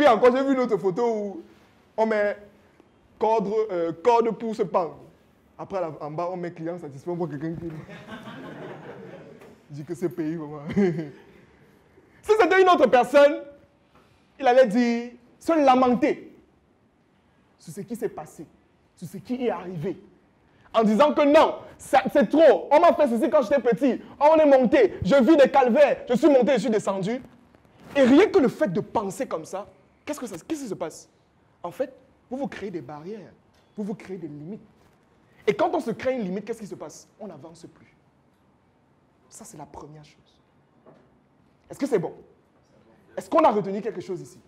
Puis encore, j'ai vu une autre photo où on met corde pour se pendre. Après, en bas, on met client satisfait, on voit quelqu'un qui dit que c'est pays, vraiment. Si c'était une autre personne, il allait dire, se lamenter sur ce qui s'est passé, sur ce qui est arrivé. En disant que non, c'est trop. On m'a fait ceci quand j'étais petit. On est monté, je vis des calvaires, je suis monté, je suis descendu. Et rien que le fait de penser comme ça, qu'est-ce qui se passe? En fait, vous vous créez des barrières, vous vous créez des limites. Et quand on se crée une limite, qu'est-ce qui se passe? On n'avance plus. Ça, c'est la première chose. Est-ce que c'est bon? Est-ce qu'on a retenu quelque chose ici?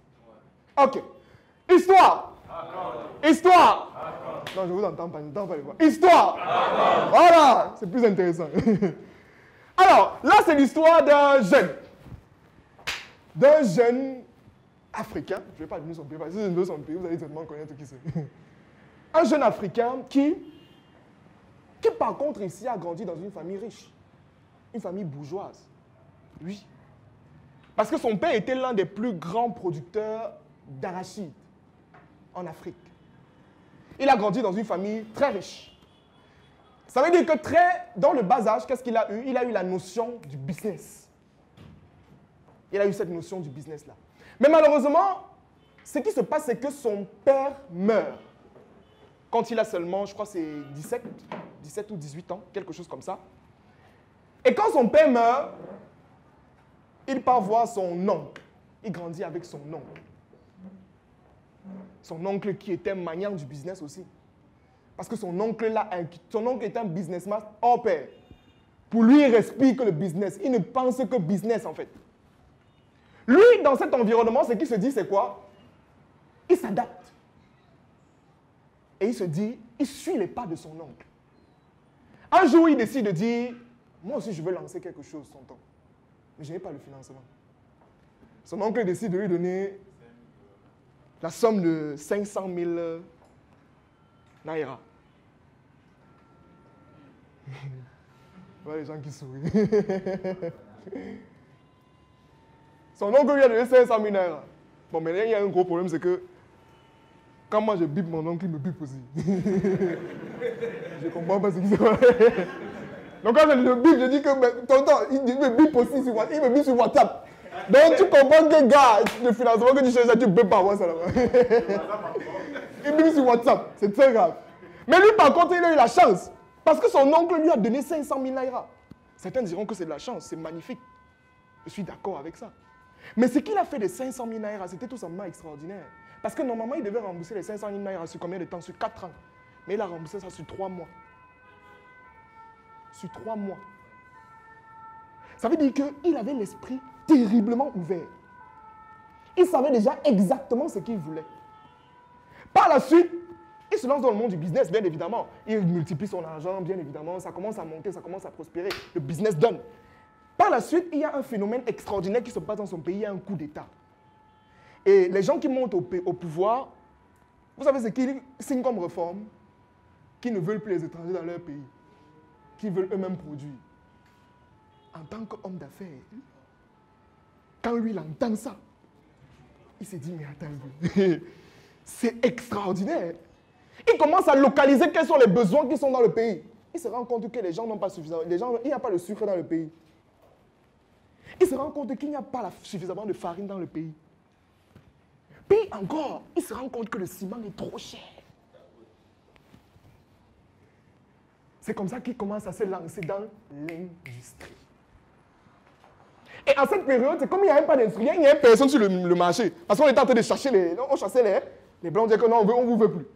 Ok. Histoire. Histoire. Non, je vous entends pas, je n'entends pas les voix. Histoire. Voilà, c'est plus intéressant. Alors, là, c'est l'histoire d'un jeune. D'un jeune africain. Je ne vais pas donner son pays, parce que si je donne son pays, vous allez certainement connaître qui c'est. Un jeune africain qui, par contre, ici, a grandi dans une famille riche. Une famille bourgeoise. Oui. Parce que son père était l'un des plus grands producteurs d'arachide en Afrique. Il a grandi dans une famille très riche. Ça veut dire que dans le bas âge, qu'est-ce qu'il a eu? Il a eu la notion du business. Il a eu cette notion du business-là. Mais malheureusement, ce qui se passe, c'est que son père meurt. Quand il a seulement, je crois c'est 17 ou 18 ans, quelque chose comme ça. Et quand son père meurt, il part voir son oncle. Il grandit avec son oncle. Son oncle qui était maniant du business aussi. Parce que son oncle est un businessman hors pair. Pour lui, il respire que le business. Il ne pense que business en fait. Lui, dans cet environnement, ce qu'il se dit, c'est quoi? Il s'adapte. Et il se dit, il suit les pas de son oncle. Un jour, il décide de dire, moi aussi, je veux lancer quelque chose, tonton. Mais je n'ai pas le financement. Son oncle décide de lui donner la somme de 500 000 naira. Voilà les gens qui sourient. Son oncle lui a donné 500 000 naira. Bon, mais là, il y a un gros problème, c'est que quand moi je bip mon oncle, il me bip aussi. Je ne comprends pas ce qui se passe. Donc quand je le bip, je dis que tonton, il me bip aussi sur WhatsApp. Il me bip sur WhatsApp. Donc tu comprends que gars, le financement que tu cherches, tu ne peux pas avoir ça là-bas. Il bip sur WhatsApp, c'est très grave. Mais lui par contre, il a eu la chance. Parce que son oncle lui a donné 500 000 naira. Certains diront que c'est de la chance, c'est magnifique. Je suis d'accord avec ça. Mais ce qu'il a fait de 500 000 naira, c'était tout simplement extraordinaire. Parce que normalement, il devait rembourser les 500 000 naira sur combien de temps? Sur 4 ans. Mais il a remboursé ça sur 3 mois. Sur 3 mois. Ça veut dire qu'il avait l'esprit terriblement ouvert. Il savait déjà exactement ce qu'il voulait. Par la suite, il se lance dans le monde du business, bien évidemment. Il multiplie son argent, bien évidemment. Ça commence à monter, ça commence à prospérer. Le business donne. Par la suite, il y a un phénomène extraordinaire qui se passe dans son pays. Il y a un coup d'État. Et les gens qui montent au pouvoir, vous savez ce qu'ils signent comme réforme? Qui ne veulent plus les étrangers dans leur pays. Qui veulent eux-mêmes produire. En tant qu'homme d'affaires, quand lui, il entend ça, il se dit, mais attends, c'est extraordinaire. Il commence à localiser quels sont les besoins qui sont dans le pays. Il se rend compte que les gens n'ont pas suffisamment, il n'y a pas de sucre dans le pays. Il se rend compte qu'il n'y a pas suffisamment de farine dans le pays. Puis encore, il se rend compte que le ciment est trop cher. C'est comme ça qu'il commence à se lancer dans l'industrie. Et en cette période, c'est comme il n'y avait pas d'industrie, il n'y avait personne sur le marché. Parce qu'on était en train de chercher on chassait les blancs, on disait que non, on ne vous veut plus.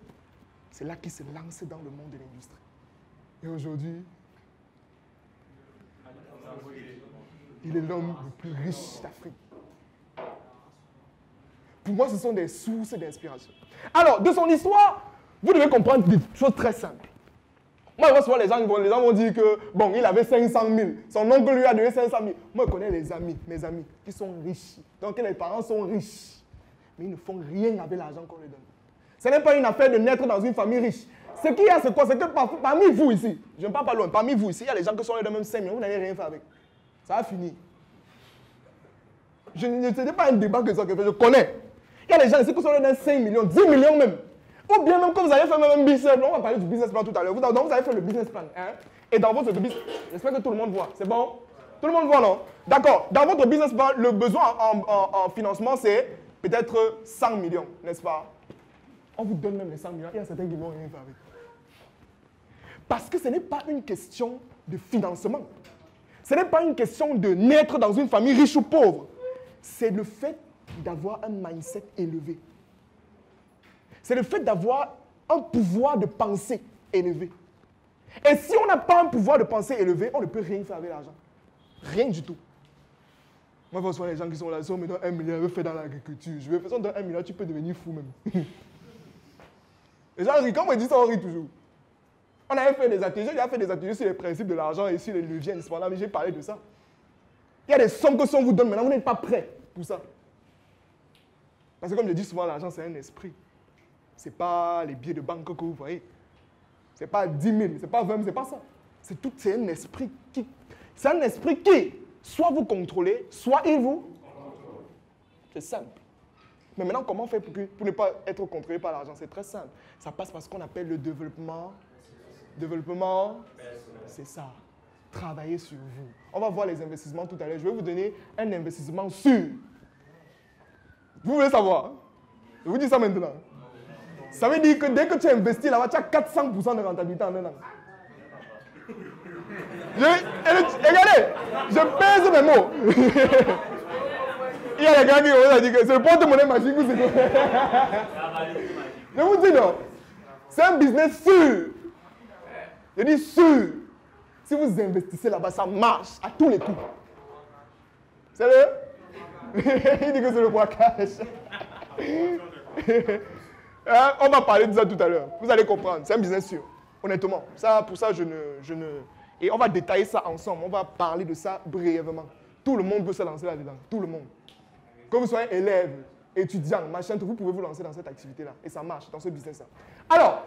C'est là qu'il se lance dans le monde de l'industrie. Et aujourd'hui, il est l'homme le plus riche d'Afrique. Pour moi, ce sont des sources d'inspiration. Alors, de son histoire, vous devez comprendre des choses très simples. Moi, je vois souvent les gens vont dire que, bon, il avait 500 000. Son oncle lui a donné 500 000. Moi, je connais mes amis, qui sont riches. Donc, les parents sont riches. Mais ils ne font rien avec l'argent qu'on leur donne. Ce n'est pas une affaire de naître dans une famille riche. Ce qu'il y a, c'est quoi? C'est que parmi vous ici, je ne parle pas loin, parmi vous ici, il y a des gens qui sont là de même 5 millions, vous n'allez rien faire avec. Ça va finir. Ce n'est pas un débat que ça que je connais. Il y a des gens ici qui sont dans 5 millions, 10 millions même. Ou bien même quand vous allez faire même un business plan, on va parler du business plan tout à l'heure. Donc vous allez faire le business plan. Hein? Et dans votre business, j'espère que tout le monde voit. C'est bon? Tout le monde voit, non? D'accord. Dans votre business plan, le besoin en financement, c'est peut-être 100 millions, n'est-ce pas? On vous donne même les 100 millions. Il y a certains qui vont rien faire avec. Parce que ce n'est pas une question de financement. Ce n'est pas une question de naître dans une famille riche ou pauvre. C'est le fait d'avoir un mindset élevé. C'est le fait d'avoir un pouvoir de pensée élevé. Et si on n'a pas un pouvoir de pensée élevé, on ne peut rien faire avec l'argent. Rien du tout. Moi, je vois les gens qui sont là, si on me donne 1 milliard, je vais faire dans l'agriculture. Je vais faire, si on donne 1 milliard, tu peux devenir fou même. Les gens rient, quand on me dit ça, on rit toujours. On avait fait des ateliers, j'ai fait des ateliers sur les principes de l'argent et sur les leviers indispensables, mais j'ai parlé de ça. Il y a des sommes que si on vous donne maintenant, vous n'êtes pas prêt pour ça. Parce que comme je dis souvent, l'argent c'est un esprit. Ce n'est pas les billets de banque que vous voyez. Ce n'est pas 10 000, ce n'est pas 20 000, ce n'est pas ça. C'est un esprit qui... C'est un esprit qui, soit vous contrôlez, soit il vous... C'est simple. Mais maintenant, comment on fait pour ne pas être contrôlé par l'argent? C'est très simple. Ça passe par ce qu'on appelle le développement. Développement, c'est ça. Travaillez sur vous. On va voir les investissements tout à l'heure. Je vais vous donner un investissement sûr. Vous voulez savoir? Je vous dis ça maintenant. Ça veut dire que dès que tu investis là-bas, tu as 400% de rentabilité en un an. Regardez, je pèse mes mots. Il y a des gars qui vont dire que c'est le porte-monnaie magique ou c'est quoi? Je vous dis non. C'est un business sûr. Je dis sûr. Si vous investissez là-bas, ça marche à tous les coups. C'est le? Il dit que c'est le braquage. On va parler de ça tout à l'heure. Vous allez comprendre. C'est un business sûr. Honnêtement. Pour ça, je ne... Et on va détailler ça ensemble. On va parler de ça brièvement. Tout le monde peut se lancer là-dedans. Tout le monde. Que vous soyez élève, étudiant, machin, vous pouvez vous lancer dans cette activité-là. Et ça marche dans ce business-là. Alors,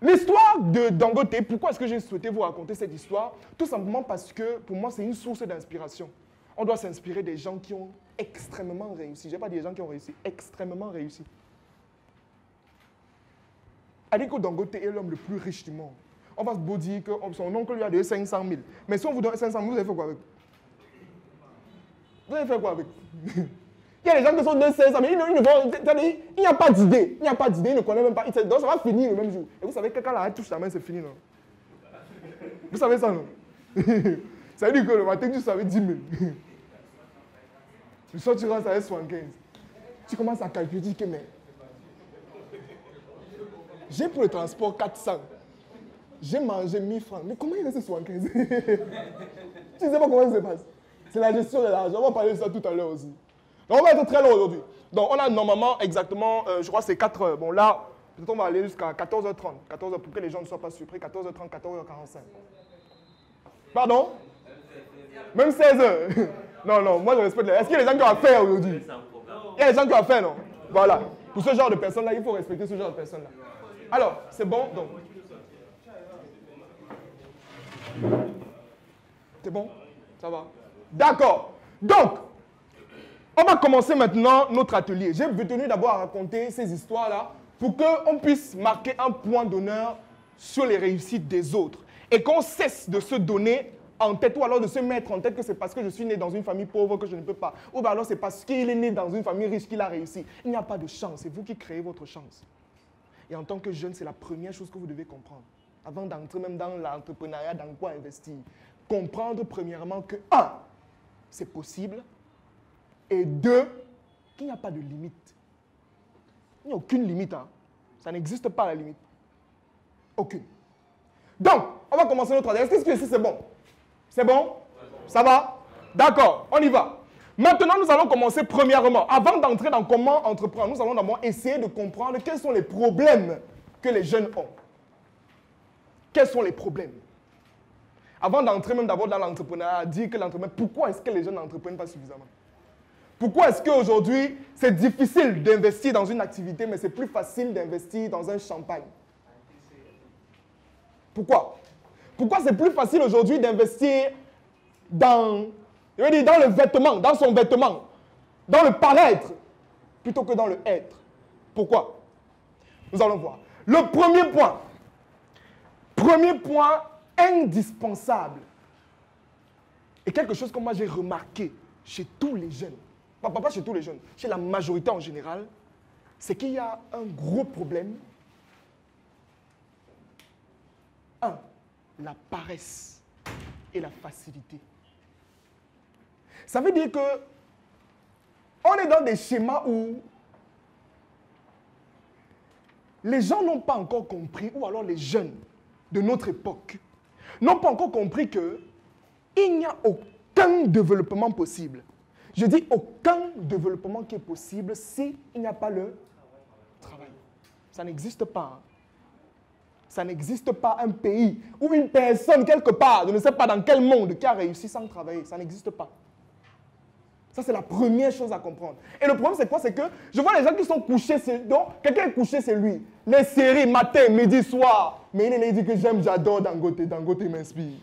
l'histoire de Dangote, pourquoi est-ce que j'ai souhaité vous raconter cette histoire? Tout simplement parce que, pour moi, c'est une source d'inspiration. On doit s'inspirer des gens qui ont extrêmement réussi. Je n'ai pas dit des gens qui ont réussi, extrêmement réussi. Aliko Dangote est l'homme le plus riche du monde. On va se beau dire que son oncle lui a donné 500 000. Mais si on vous donne 500 000, vous allez faire quoi avec? Vous allez faire quoi avec? Il y a des gens qui sont de 500 000, il n'y a pas d'idée. Il n'y a pas d'idée, ils ne connaissent même pas. Donc ça va finir le même jour. Et vous savez que quand la touche la main, c'est fini, non? Vous savez ça, non? Ça veut dire que le matin, tu savais 10 000. Le soir, tu rentres avec 75. Tu commences à calculer, tu dis que mais... J'ai pour le transport 400. J'ai mangé 1000 francs. Mais comment il reste 75? Tu ne sais pas comment ça se passe. C'est la gestion de l'argent. On va parler de ça tout à l'heure aussi. Donc on va être très long aujourd'hui. Donc on a normalement exactement, je crois que c'est 4 heures. Bon là, peut-être on va aller jusqu'à 14h30. 14h pour que les gens ne soient pas surpris. 14h30, 14h45. Pardon? Même 16h. Non, moi je respecte les... Est-ce qu'il y a des gens qui ont à faire aujourd'hui? Il y a des gens qui ont à faire, non? Voilà. Pour ce genre de personnes-là, il faut respecter ce genre de personnes-là. Alors, c'est bon, donc. C'est bon? Ça va? D'accord. Donc, on va commencer maintenant notre atelier. J'ai tenu d'abord à raconter ces histoires-là pour qu'on puisse marquer un point d'honneur sur les réussites des autres et qu'on cesse de se donner en tête ou alors de se mettre en tête que c'est parce que je suis né dans une famille pauvre que je ne peux pas. Ou bien alors c'est parce qu'il est né dans une famille riche qu'il a réussi. Il n'y a pas de chance. C'est vous qui créez votre chance. Et en tant que jeune, c'est la première chose que vous devez comprendre. Avant d'entrer même dans l'entrepreneuriat, dans quoi investir. Comprendre premièrement que 1, c'est possible. Et 2, qu'il n'y a pas de limite. Il n'y a aucune limite. Hein. Ça n'existe pas la limite. Aucune. Donc, on va commencer notre travail. Est-ce que ici c'est bon? C'est bon? Ça va? D'accord, on y va. Maintenant, nous allons commencer premièrement. Avant d'entrer dans comment entreprendre, nous allons d'abord essayer de comprendre quels sont les problèmes que les jeunes ont. Quels sont les problèmes? Avant d'entrer même d'abord dans l'entrepreneuriat, dire que l'entrepreneuriat, pourquoi est-ce que les jeunes n'entreprennent pas suffisamment? Pourquoi est-ce qu'aujourd'hui, c'est difficile d'investir dans une activité, mais c'est plus facile d'investir dans un champagne? Pourquoi? Pourquoi c'est plus facile aujourd'hui d'investir dans le vêtement, dans son vêtement, dans le paraître, plutôt que dans le être. Pourquoi? Nous allons voir. Le premier point indispensable, et quelque chose que moi j'ai remarqué chez tous les jeunes, pas chez tous les jeunes, chez la majorité en général, c'est qu'il y a un gros problème. La paresse et la facilité. Ça veut dire que on est dans des schémas où les gens n'ont pas encore compris, ou alors les jeunes de notre époque n'ont pas encore compris qu'il n'y a aucun développement possible. Je dis aucun développement qui est possible s'il n'y a pas le travail. Ça n'existe pas. Ça n'existe pas un pays ou une personne quelque part, je ne sais pas dans quel monde, qui a réussi sans travailler. Ça n'existe pas. Ça, c'est la première chose à comprendre. Et le problème, c'est quoi? C'est que je vois les gens qui sont couchés, donc quelqu'un est couché, c'est lui. Les séries, matin, midi, soir. Mais il dit que j'adore Dangote. Dangote m'inspire.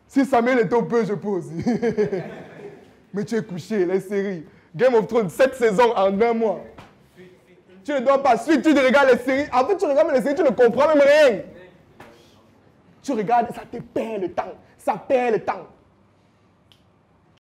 Si Samuel est au peu, je pose. Mais tu es couché, les séries. Game of Thrones, 7 saisons en 1 mois. Tu ne dois pas suivre, tu regardes les séries. En fait, tu regardes les séries, tu ne comprends même rien. Tu regardes, ça te perd le temps. Ça perd le temps.